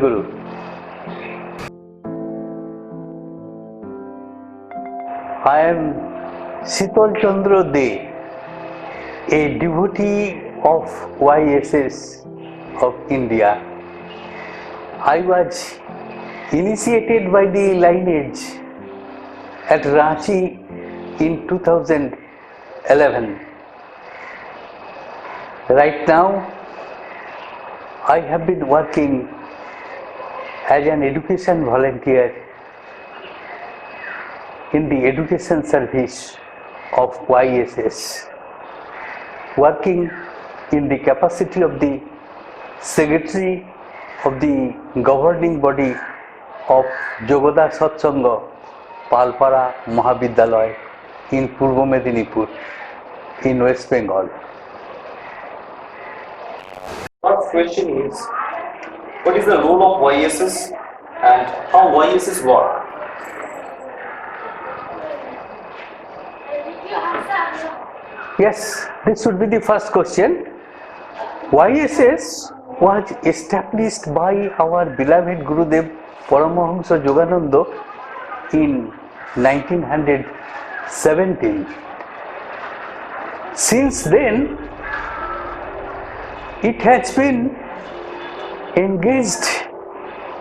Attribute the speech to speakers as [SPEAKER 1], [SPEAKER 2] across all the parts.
[SPEAKER 1] Guru. I am Sital Chandra De, a devotee of YSS of India. I was initiated by the lineage at Ranchi in 2011. Right now, I have been working as an education volunteer in the education service of YSS, working in the capacity of the secretary of the governing body of Jogoda Satsanga Palpara Mahavidyalaya in Purbo Medinipur in West Bengal.
[SPEAKER 2] First question is, what is the role of YSS and how YSS work?
[SPEAKER 1] Yes, this should be the first question. YSS was established by our beloved Gurudev Paramahamsa Yogananda in 1917. Since then, it has been engaged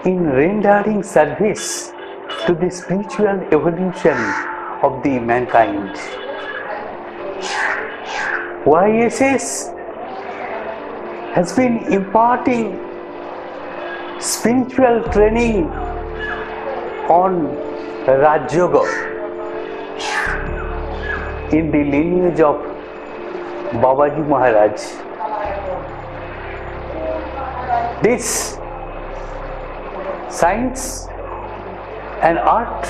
[SPEAKER 1] in rendering service to the spiritual evolution of the mankind. YSS has been imparting spiritual training on Raj Yoga in the lineage of Babaji Maharaj. This science and art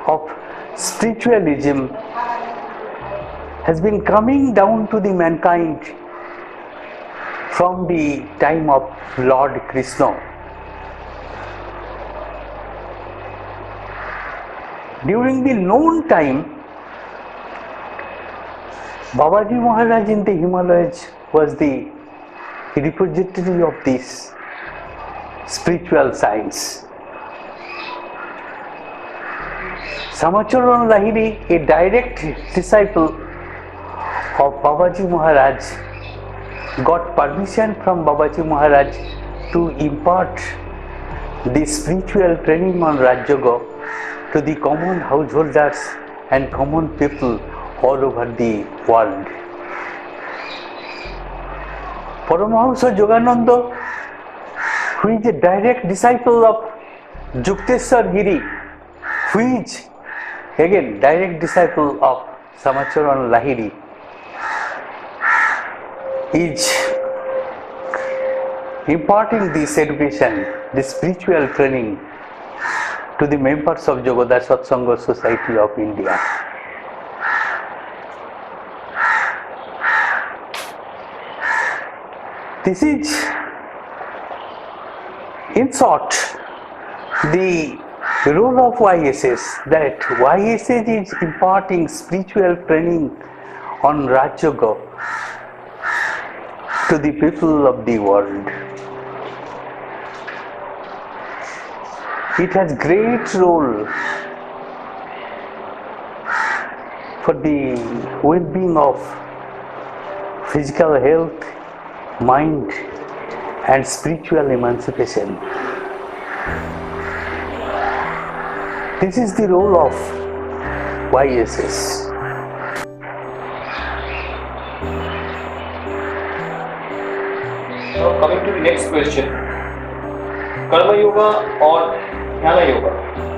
[SPEAKER 1] of spiritualism has been coming down to the mankind from the time of Lord Krishna. During the known time, Babaji Maharaj in the Himalayas was the representative of this spiritual science. Samacharan Lahiri, a direct disciple of Babaji Maharaj, got permission from Babaji Maharaj to impart the spiritual training on Raj Yoga to the common householders and common people all over the world. Paramahamsa Yogananda, who is a direct disciple of Yukteswar Giri, who is again direct disciple of Samacharan Lahiri, is imparting this education, this spiritual training to the members of Jogoda Satsanga Society of India. This is, in short, the role of YSS, that YSS is imparting spiritual training on Raj Yoga to the people of the world. It has great role for the well-being of physical health, mind and spiritual emancipation. This is the role of YSS.
[SPEAKER 2] Now coming to the next question, Karma Yoga or Jnana Yoga,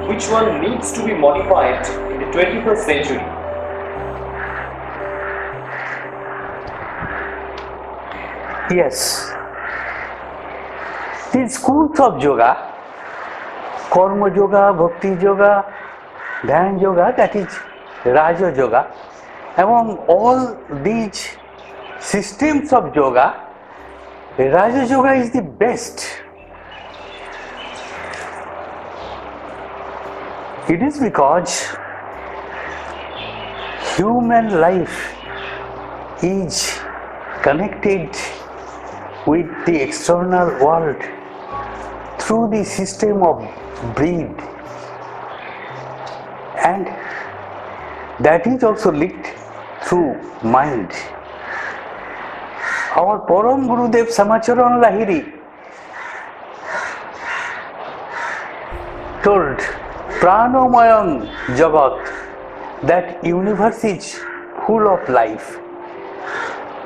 [SPEAKER 2] which one needs to be modified in the 21st century?
[SPEAKER 1] Yes, the schools of yoga, Karma Yoga, Bhakti Yoga, Dhyan Yoga, that is Raja Yoga, among all these systems of yoga, Raja Yoga is the best. It is because human life is connected with the external world through the system of breed, and that is also linked through mind. Our Param Gurudev Samacharan Lahiri told Pranomayam Jagat, that universe is full of life,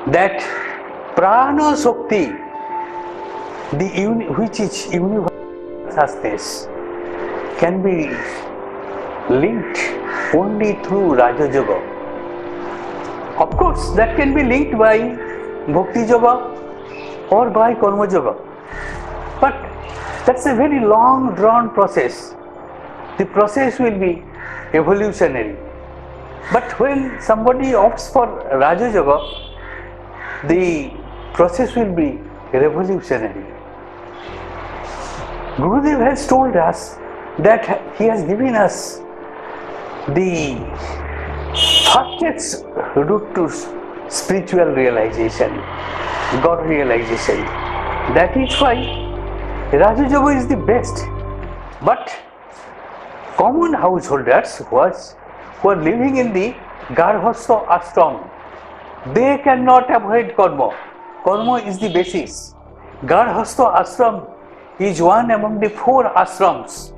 [SPEAKER 1] that Prana Shakti, which is universe, can be linked only through Raja Yoga. Of course, that can be linked by Bhakti Yoga or by Karma Yoga, but that's a very long drawn process. The process will be evolutionary. But when somebody opts for Raja Yoga, the process will be revolutionary. Gurudev has told us that he has given us the fastest route to spiritual realization, God realization. That is why Raja Yoga is the best. But common householders who are living in the Garhastha ashram, they cannot avoid karma. Karma is the basis. Garhastha ashram is one among the 4 ashrams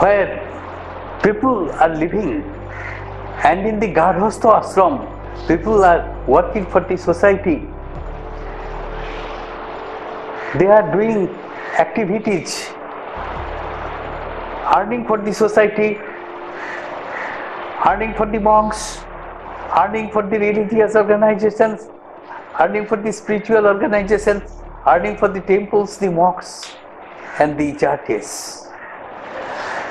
[SPEAKER 1] where people are living, and in the Garhastha ashram people are working for the society. They are doing activities, earning for the society, earning for the monks, earning for the religious organizations, earning for the spiritual organizations, earning for the temples, the mosques and the churches.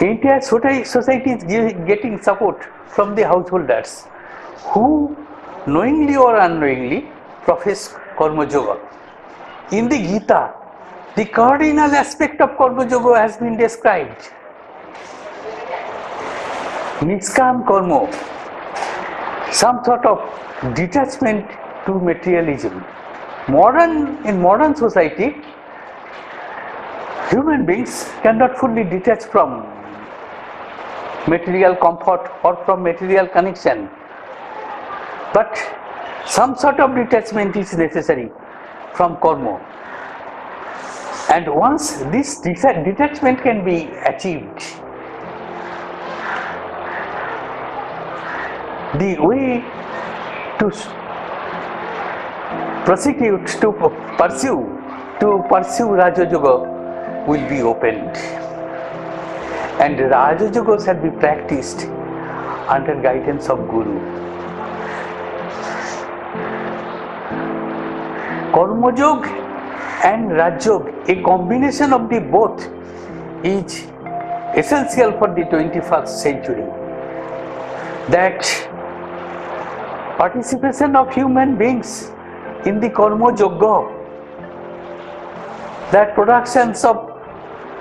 [SPEAKER 1] Entire society is getting support from the householders who knowingly or unknowingly profess Karma Yoga. In the Gita, the cardinal aspect of Karma Yoga has been described. Niskam Karma, some sort of detachment to materialism. In modern society, human beings cannot fully detach from material comfort or from material connection. But some sort of detachment is necessary from karma. And once this detachment can be achieved, the way to prosecute, to pursue Raja Yoga will be opened. And Raja Yoga shall be practiced under guidance of Guru. Karma Yoga and Raj Yoga, a combination of the both, is essential for the 21st century. That participation of human beings in the Karma Yoga, that productions of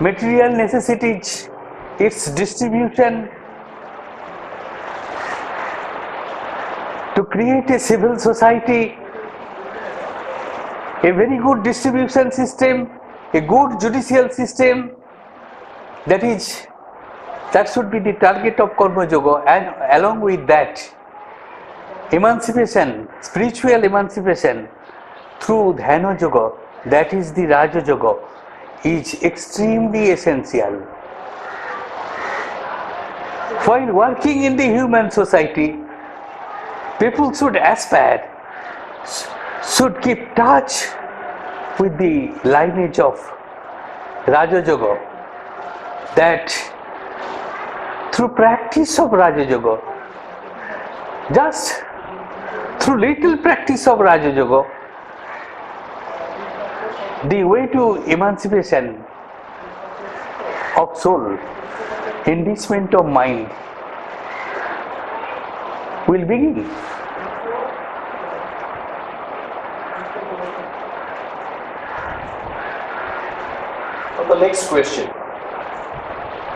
[SPEAKER 1] material necessities, its distribution to create a civil society, a very good distribution system, a good judicial system, that should be the target of Karma Yoga. And along with that, emancipation, spiritual emancipation through Dhyana Yoga, that is the Raja Yoga, is extremely essential. While working in the human society, people should aspire, should keep touch with the lineage of Raja Yoga, that through practice of Raja Yoga, just through little practice of Raja Yoga, the way to emancipation of soul, enrichment of mind will begin.
[SPEAKER 2] The next question: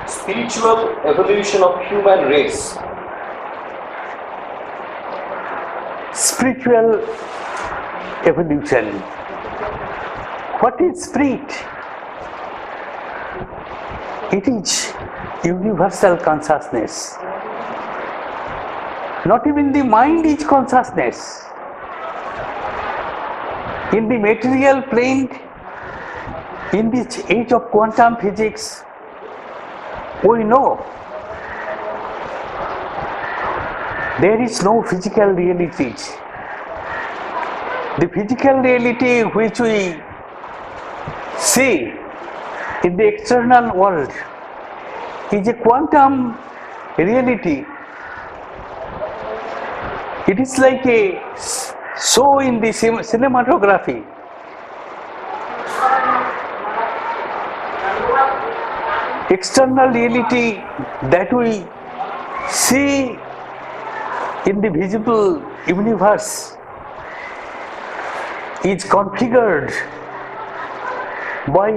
[SPEAKER 2] spiritual evolution of human race.
[SPEAKER 1] spiritual evolution. What is spirit? It is universal consciousness. Not even the mind is consciousness. In the material plane, in this age of quantum physics, we know there is no physical realities. The physical reality which we see in the external world is a quantum reality. It is like a show in the cinematography. External reality that we see in the visible universe is configured by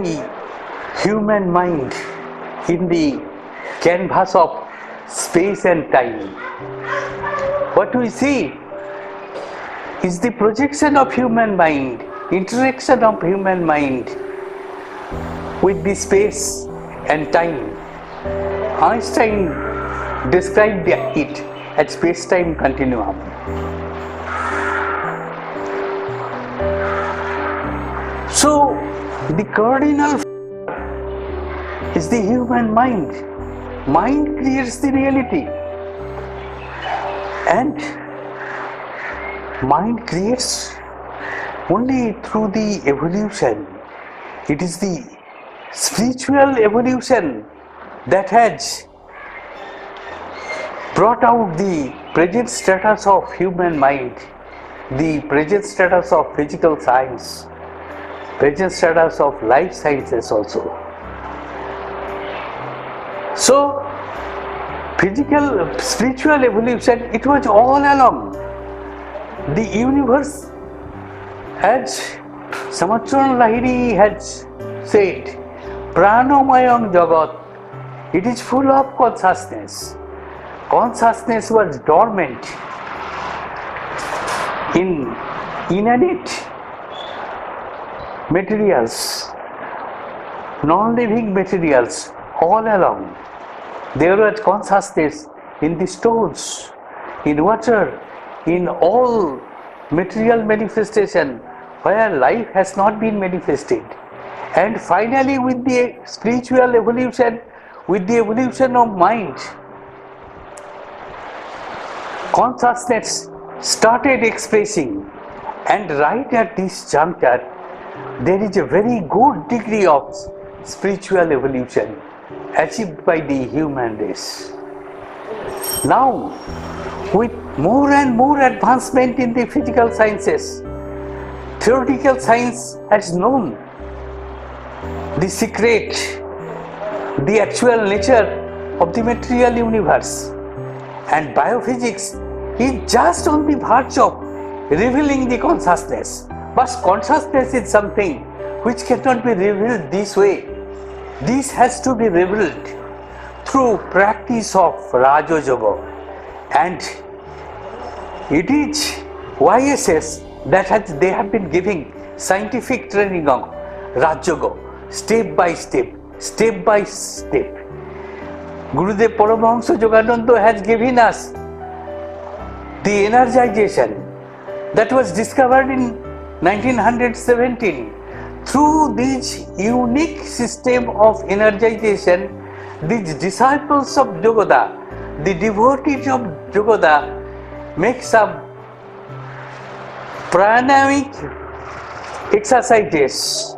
[SPEAKER 1] human mind in the canvas of space and time. What we see is the projection of human mind, interaction of human mind with the space and time. Einstein described it as space-time continuum. So, the cardinal is the human mind. Mind creates the reality, and mind creates only through the evolution. It is the spiritual evolution that has brought out the present status of human mind, the present status of physical science, present status of life sciences also. So, spiritual evolution, it was all along. The universe, as Samachran Lahiri has said, Pranomayam Jagat, it is full of consciousness. Consciousness was dormant in inanimate materials, non-living materials all along. There was consciousness in the stones, in water, in all material manifestation where life has not been manifested. And finally, with the spiritual evolution, with the evolution of mind, consciousness started expressing, and right at this juncture, there is a very good degree of spiritual evolution achieved by the human race. Now, with more and more advancement in the physical sciences, theoretical science has known the secret, the actual nature of the material universe, and biophysics is just on the verge of revealing the consciousness. But consciousness is something which cannot be revealed this way. This has to be revealed through practice of Raja Yoga, and it is YSS that they have been giving scientific training on Raja Yoga, step by step, step by step. Gurudev Paramahamsa Yogananda has given us the energization that was discovered in 1917. Through this unique system of energization, these disciples of Yogoda, the devotees of Yogoda, make some pranayamic exercises.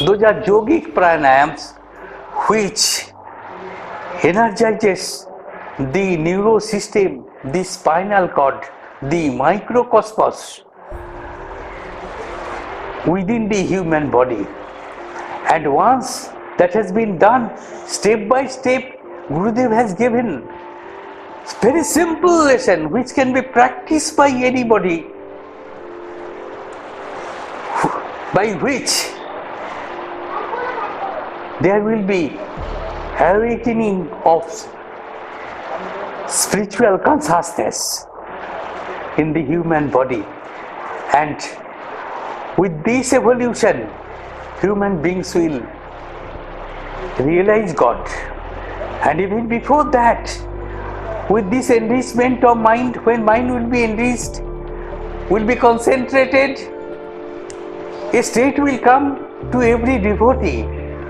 [SPEAKER 1] Those are yogic pranayams which energizes the neurosystem, the spinal cord, the microcosmos within the human body. And once that has been done, step by step, Gurudev has given very simple lesson which can be practiced by anybody, by which there will be awakening of spiritual consciousness in the human body. And with this evolution, human beings will realize God. And even before that, with this enrichment of mind, when mind will be enriched, will be concentrated, a state will come to every devotee,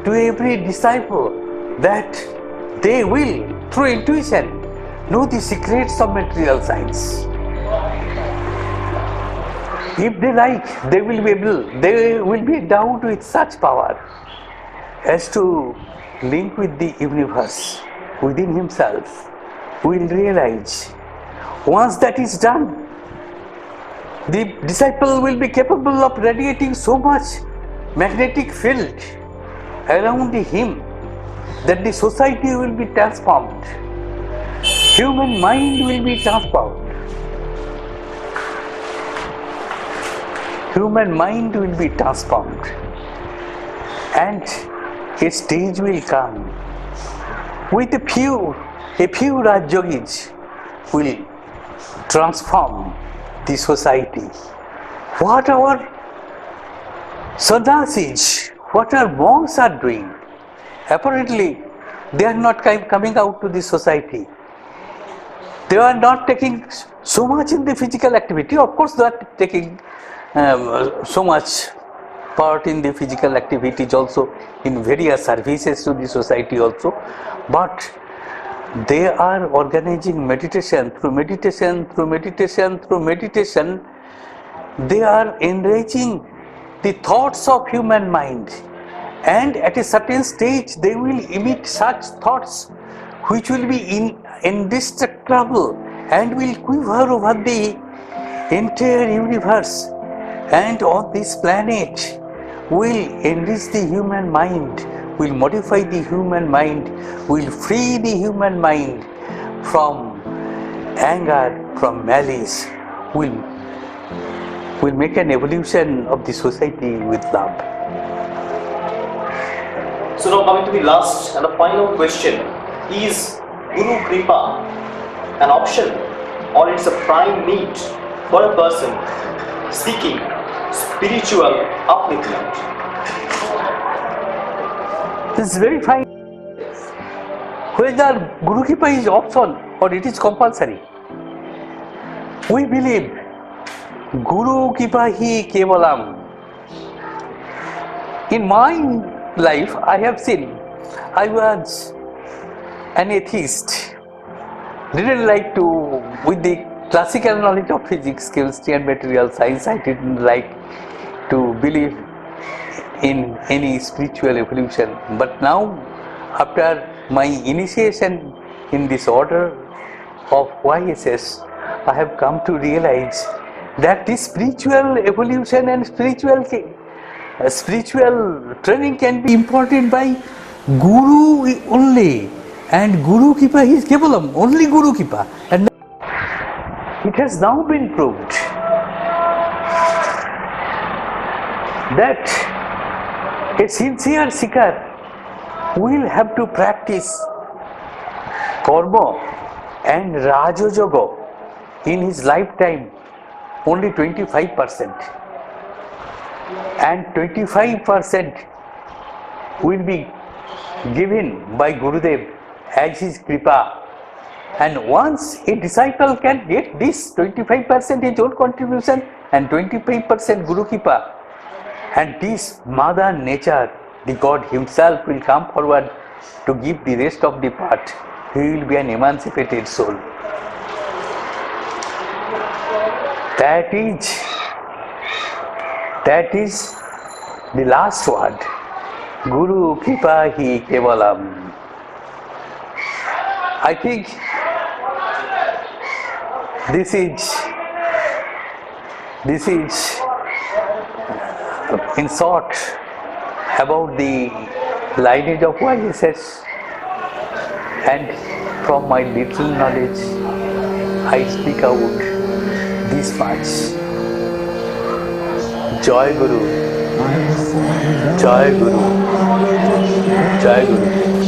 [SPEAKER 1] to every disciple, that they will, through intuition, know the secrets of material science. If they like, they will be endowed with such power as to link with the universe within himself, will realize. Once that is done, the disciple will be capable of radiating so much magnetic field around him that the society will be transformed. Human mind will be transformed. Human mind will be transformed. And a stage will come with a few Raj Yogis will transform the society. What our sannyasis, what our monks are doing, apparently they are not coming out to the society. They are not taking so much in the physical activity. Of course, they are taking so much part in the physical activities also, in various services to the society also, but they are organizing meditation. Through meditation, they are enriching the thoughts of human mind, and at a certain stage they will emit such thoughts which will be indestructible and will quiver over the entire universe, and on this planet will enrich the human mind, will modify the human mind, will free the human mind from anger, from malice, will make an evolution of the society with love.
[SPEAKER 2] So now coming to the last and the final question, is Guru Kripa an option or it's a prime need for a person seeking spiritual upliftment?
[SPEAKER 1] This is very fine. Whether Guru Kripa is option or it is compulsory, we believe Guru Kripa hi Kevalam. In my life, I have seen, I was an atheist, didn't like to, with the classical knowledge of physics, chemistry and material science, I didn't like to believe in any spiritual evolution. But now, after my initiation in this order of YSS, I have come to realize that this spiritual evolution and spiritual training can be imparted by Guru only, and Guru Kripa is Kevalam, only Guru Kripa. And it has now been proved that a sincere seeker will have to practice karma and Raja Yoga in his lifetime only 25%, and 25% will be given by Gurudev as his Kripa. And once a disciple can get this 25% his own contribution and 25% Guru Kripa, and this Mother Nature, the God himself, will come forward to give the rest of the part, he will be an emancipated soul. That is the last word. Guru Kripa hi Kevalam. I think this is in short about the lineage of YSS, and from my little knowledge I speak out this much. Jai Guru, Jai Guru, Jai Guru.